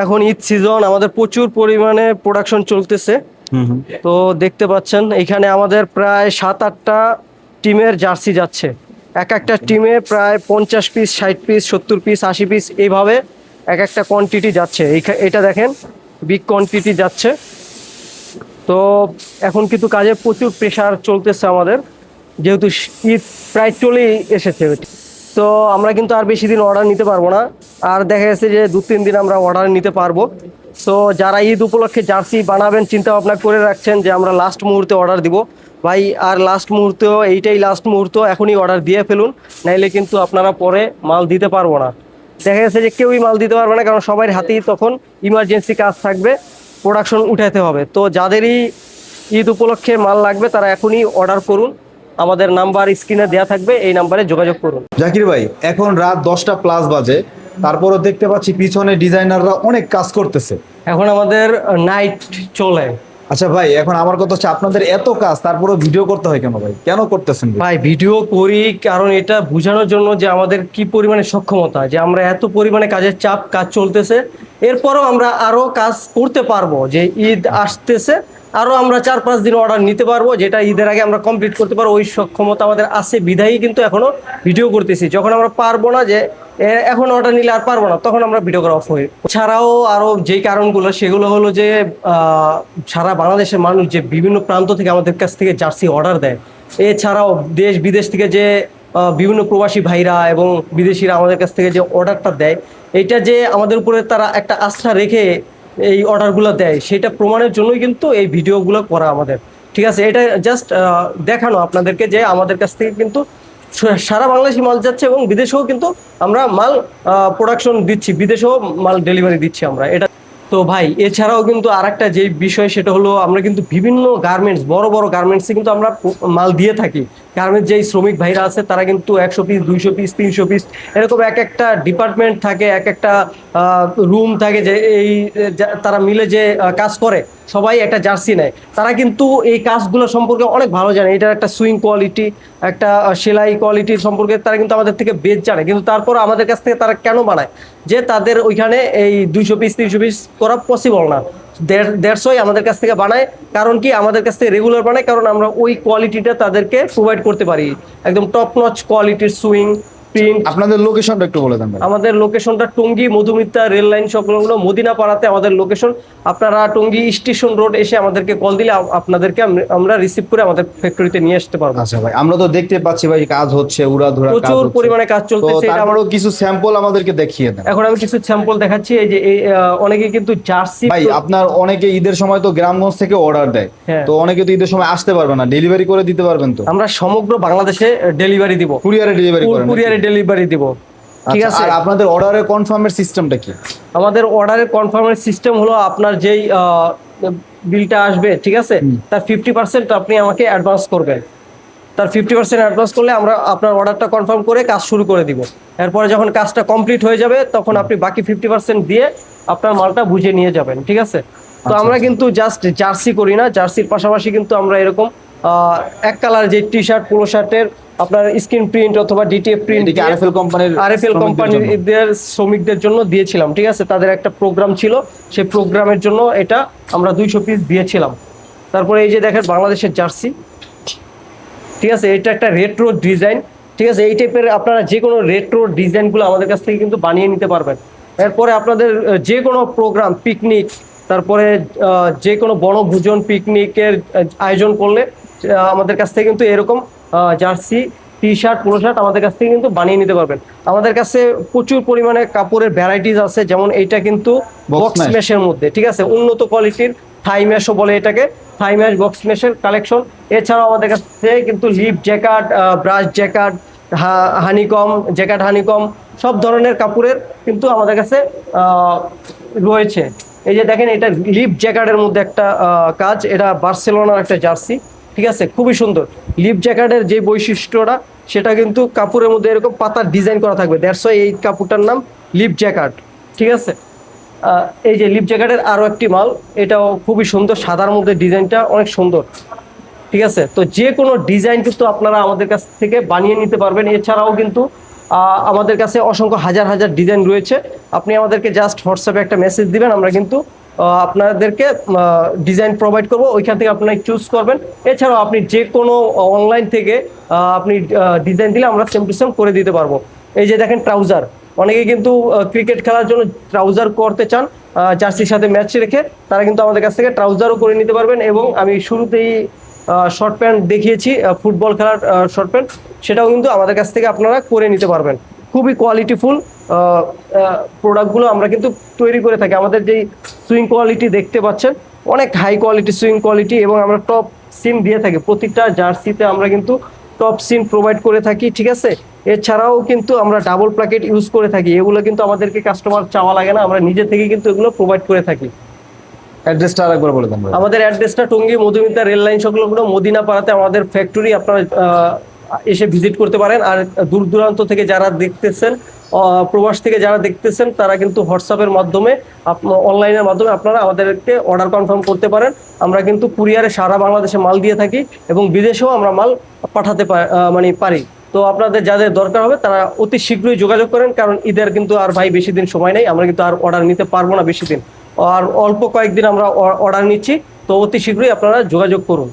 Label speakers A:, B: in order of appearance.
A: এখন ঈদ সিজন, আমাদের প্রচুর পরিমাণে প্রোডাকশন চলতেছে। তো দেখতে পাচ্ছেন এখানে আমাদের প্রায় 7-8টা টিমের জার্সি যাচ্ছে। এক একটা টিমে প্রায় 50 পিস, 60 পিস, 70 পিস, 80 পিস এইভাবে এক একটা কোয়ান্টিটি যাচ্ছে। এটা দেখেন বিগ কোয়ান্টিটি যাচ্ছে। তো এখন কিন্তু কাজের প্রচুর প্রেশার চলতেছে আমাদের, যেহেতু ঈদ প্রায় চলেই এসেছে। তো আমরা কিন্তু আর বেশি দিন অর্ডার নিতে পারবো না, আর দেখা গেছে যে 2-3 দিন আমরা অর্ডার নিতে পারবো। তো যারা ঈদ উপলক্ষে জার্সি বানাবেন, চিন্তা ভাবনা করে রাখছেন যে আমরা লাস্ট মুহূর্তে অর্ডার দিব, ভাই আর লাস্ট মুহূর্ত, এইটাই লাস্ট মুহূর্ত, এখনই অর্ডার দিয়ে ফেলুন, নাইলে কিন্তু আপনারা পরে মাল দিতে পারবো না। দেখা গেছে যে কেউই মাল দিতে পারবে না, কারণ সবার হাতেই তখন ইমার্জেন্সি কাজ থাকবে, প্রোডাকশন উঠাতে হবে। তো যাদেরই ঈদ উপলক্ষে মাল লাগবে তারা এখনই অর্ডার করুন, আমাদের নাম্বার স্ক্রিনে দেওয়া থাকবে, এই নাম্বারে যোগাযোগ করুন।
B: জাকির ভাই, এখন রাত 10টা প্লাস বাজে, তারপরও দেখতে পাচ্ছি পিছনে ডিজাইনাররা অনেক কাজ করতেছে।
A: এখন আমাদের নাইট চলে।
B: আচ্ছা ভাই, এখন আমার কথা হচ্ছে আপনাদের এত কাজ, তারপরও ভিডিও করতে হয় কেন ভাই? কেন করতেছেন
A: ভাই ভিডিও করি কারণ এটা বোঝানোর জন্য যে আমাদের কি পরিমাণে সক্ষমতা, যে আমরা এত পরিমাণে কাজের চাপ, কাজ চলতেছে, এরপরও আমরা আরো কাজ করতে পারবো। যে ঈদ আসতেছে, আরো আমরা 4-5 দিন অর্ডার নিতে পারবো, যেটা ঈদের আগে আমরা কমপ্লিট করতে পারবো, ওই সক্ষমতা আমাদের আছে বিধায়ী কিন্তু এখনো ভিডিও করতেছি। যখন আমরা পারবো না, যে এখন অর্ডার নিলে আর পারবো না, তখন আমরা ভিডিও করা অফ হই। ছাড়াও আরো যেই কারণগুলো, সেগুলো হলো যে সারা বাংলাদেশের মানুষ যে বিভিন্ন প্রান্ত থেকে আমাদের কাছ থেকে জার্সি অর্ডার দেয়, এছাড়াও দেশ বিদেশ থেকে যে বিভিন্ন প্রবাসী ভাইরা এবং বিদেশিরা আমাদের কাছ থেকে যে অর্ডারটা দেয়, এটা যে আমাদের উপরে তারা একটা আস্থা রেখে এই অর্ডারগুলো দেয়, সেটা প্রমাণের জন্যই কিন্তু এই ভিডিওগুলো করা আমাদের। ঠিক আছে, এটা জাস্ট দেখানো আপনাদেরকে যে আমাদের কাছ থেকে কিন্তু সারা বাংলাদেশি মাল যাচ্ছে, এবং বিদেশেও কিন্তু আমরা মাল প্রোডাকশন দিচ্ছি, বিদেশেও মাল ডেলিভারি দিচ্ছি আমরা। এটা তো ভাই এছাড়াও কিন্তু আরেকটা যে বিষয়, সেটা হলো আমরা কিন্তু বিভিন্ন গার্মেন্টস, বড় বড় গার্মেন্টসে কিন্তু আমরা মাল দিয়ে থাকি। গার্মেন্টস যেই শ্রমিক ভাইরা আছে, তারা কিন্তু 100 পিস, 200 পিস, 300 পিস, এরকম এক একটা ডিপার্টমেন্ট থাকে, এক একটা রুম থাকে, যে এই তারা মিলে যে কাজ করে, সবাই একটা জার্সি নেয়। তারা কিন্তু এই কাজগুলো সম্পর্কে অনেক ভালো জানে, এটার একটা সুইং কোয়ালিটি, একটা সেলাই কোয়ালিটি সম্পর্কে তারা কিন্তু আমাদের থেকে বেশ জানে। কিন্তু তারপর আমাদের কাছ থেকে তারা কেন বানায়? যে তাদের ওইখানে এই 200 পিস, 300 পিস করা পসিবল না, 150 আমাদের কাছ থেকে বানায়। কারণ কি, আমাদের কাছ থেকে রেগুলার বানায়, কারণ আমরা ওই কোয়ালিটিটা তাদেরকে প্রোভাইড করতে পারি, একদম টপ নচ কোয়ালিটির সুইং প্রিন্ট।
B: আপনাদের লোকেশনটা একটু বলে দেন ভাই।
A: আমাদের লোকেশনটা টঙ্গী মধুমিতা রেল লাইন সংলগ্ন মদিনা পাড়াতে আমাদের লোকেশন। আপনারা টঙ্গী স্টেশন রোড এসে আমাদেরকে কল দিলে আপনাদেরকে আমরা রিসিভ করে আমাদের ফ্যাক্টরিতে নিয়ে আসতে পারবো।
B: আচ্ছা ভাই, আমরা তো দেখতে পাচ্ছি ভাই কাজ হচ্ছে, উড়াধুরা কাজ হচ্ছে,
A: প্রচুর পরিমাণে কাজ চলতেছে।
B: তারপরেও কিছু স্যাম্পল আমাদেরকে দেখিয়ে দেন।
A: এখন আমি কিছু স্যাম্পল দেখাচ্ছি। এই যে অনেকে কিন্তু জার্সি,
B: ভাই আপনার অনেকে ঈদের সময় তো গ্রামগঞ্জ থেকে অর্ডার দেয়, তো অনেকে তো ঈদের সময় আসতে পারবে না, ডেলিভারি করে দিতে পারবেন তো?
A: আমরা সমগ্র বাংলাদেশে ডেলিভারি দিব,
B: কুরিয়ারে ডেলিভারি করেন?
A: কুরিয়ারে ডেলিভারি দিব। ঠিক আছে।
B: আর আপনাদের অর্ডারের কনফার্মের সিস্টেমটা কি?
A: আমাদের অর্ডারের কনফার্মের সিস্টেম হলো, আপনার যেই বিলটা আসবে, ঠিক আছে, তার 50% আপনি আমাকে অ্যাডভান্স করবেন। তার 50% অ্যাডভান্স করলে আমরা আপনার অর্ডারটা কনফার্ম করে কাজ শুরু করে দিব। এরপরে যখন কাজটা কমপ্লিট হয়ে যাবে, তখন আপনি বাকি 50% দিয়ে আপনার মালটা বুঝে নিয়ে যাবেন। ঠিক আছে। তো আমরা কিন্তু জাস্ট জার্সি করি না, জার্সির পাশাপাশি কিন্তু আমরা এরকম এক কালার যে টি শার্ট, পোলো শার্টের আপনার স্ক্রিন প্রিন্ট অথবা ডিটিএফ প্রিন্ট আরএফএল কোম্পানিদের শ্রমিকদের জন্য দিয়েছিলাম। ঠিক আছে, তাদের একটা প্রোগ্রাম ছিল, সেই প্রোগ্রামের জন্য এটা আমরা 200 পিস দিয়েছিলাম। তারপরে এই যে দেখেন বাংলাদেশের জার্সি, ঠিক আছে, এটা একটা রেট্রো ডিজাইন। ঠিক আছে, এই টাইপের আপনারা যে কোনো রেট্রো ডিজাইনগুলো আমাদের কাছ থেকে কিন্তু বানিয়ে নিতে পারবেন। এরপরে আপনাদের যে কোনো প্রোগ্রাম, পিকনিক, তারপরে যে কোনো বনভোজন, পিকনিকের আয়োজন করলে আমাদের কাছ থেকে কিন্তু এরকম jersey, T shirt, polo shirt আমাদের কাছ থেকে কিন্তু বানিয়ে নিতে পারবেন। আমাদের কাছে প্রচুর পরিমাণে কাপড়ের ভ্যারাইটিস আছে, যেমন এইটা কিন্তু বক্স মেশের মধ্যে, ঠিক আছে, উন্নত কোয়ালিটির থাই মেশও বলে এটাকে, থাই ম্যাশ বক্স মেশের কালেকশন। এছাড়াও আমাদের কাছে কিন্তু lip jacket, brush jacket, honeycomb jacket, honeycomb সব ধরনের কাপড়ের কিন্তু আমাদের কাছে রয়েছে। এই যে দেখেন, এটা লিপ জ্যাকেটের মধ্যে একটা কাজ, এটা বার্সেলোনার একটা জার্সি। ঠিক আছে, খুবই সুন্দর। লিপ জ্যাকেটের যে বৈশিষ্ট্যটা, সেটা কিন্তু কাপড়ের মধ্যে এরকম পাতার ডিজাইন করা থাকবে, দ্যাটস ওয়াই এই কাপড়টার নাম লিপ জ্যাকেট। ঠিক আছে। এই যে লিপ জ্যাকেটের আরো একটি মাল, এটাও খুবই সুন্দর, সাদার মধ্যে ডিজাইনটা অনেক সুন্দর। ঠিক আছে, তো যে কোনো ডিজাইন কিন্তু আপনারা আমাদের কাছ থেকে বানিয়ে নিতে পারবেন। এছাড়াও কিন্তু আমাদের কাছে অসংখ্য হাজার হাজার ডিজাইন রয়েছে। আপনি আমাদেরকে জাস্ট হোয়াটসঅ্যাপে একটা মেসেজ দিবেন, আমরা কিন্তু আপনাদেরকে ডিজাইন প্রোভাইড করব, ওইখান থেকে আপনারা চুজ করবেন। এছাড়াও আপনি যে কোনো অনলাইন থেকে আপনি ডিজাইন দিলে আমরা সেম টু সেম করে দিতে পারবো। এই যে দেখেন ট্রাউজার, অনেকে কিন্তু ক্রিকেট খেলার জন্য ট্রাউজার করতে চান জার্সির সাথে ম্যাচ রেখে, তারা কিন্তু আমাদের কাছ থেকে ট্রাউজারও করে নিতে পারবেন। এবং আমি শুরুতেই শর্ট প্যান্ট দেখিয়েছি, ফুটবল খেলার শর্ট প্যান্ট, সেটাও কিন্তু আমাদের কাছ থেকে আপনারা করে নিতে পারবেন। খুবই কোয়ালিটিফুল প্রোডাক্টগুলো আমরা কিন্তু তৈরি করে থাকি। আমাদের যেই সুইং কোয়ালিটি দেখতে পাচ্ছেন, অনেক হাই কোয়ালিটি সুইং কোয়ালিটি, এবং আমরা টপ সিম দিয়ে থাকি প্রত্যেকটা জার্সিতে, আমরা কিন্তু টপ সিম প্রোভাইড করে থাকি, ঠিক আছে। এছাড়াও কিন্তু আমরা ডাবল প্লাকেট ইউজ করে থাকি, এগুলো কিন্তু আমাদেরকে কাস্টমার চাওয়া লাগে না, আমরা নিজে থেকে কিন্তু এগুলো প্রোভাইড করে থাকি।
B: অ্যাড্রেসটা আরেকবার বলে দেন ভাই।
A: আমাদের অ্যাড্রেসটা টঙ্গী মধুমিতা রেল লাইন সংলগ্ন মদিনা পাড়াতে আমাদের ফ্যাক্টরি, আপনারা এসে ভিজিট করতে পারেন। আর দূর দূরান্ত থেকে যারা দেখতেছেন, প্রবাস থেকে যারা দেখতেছেন, তারা কিন্তু হোয়াটসঅ্যাপের মাধ্যমে, অনলাইনের মাধ্যমে আপনারা আমাদেরকে অর্ডার কনফার্ম করতে পারেন। আমরা কিন্তু কুরিয়ারে সারা বাংলাদেশে মাল দিয়ে থাকি, এবং বিদেশেও আমরা মাল পাঠাতে পারি। তো আপনাদের যাদের দরকার হবে তারা অতি শীঘ্রই যোগাযোগ করেন, কারণ ঈদের কিন্তু আর ভাই বেশি দিন সময় নেই, আমরা কিন্তু আর অর্ডার নিতে পারবো না বেশি দিন, আর অল্প কয়েকদিন আমরা অর্ডার নিচ্ছি। তো অতি শীঘ্রই আপনারা যোগাযোগ করুন।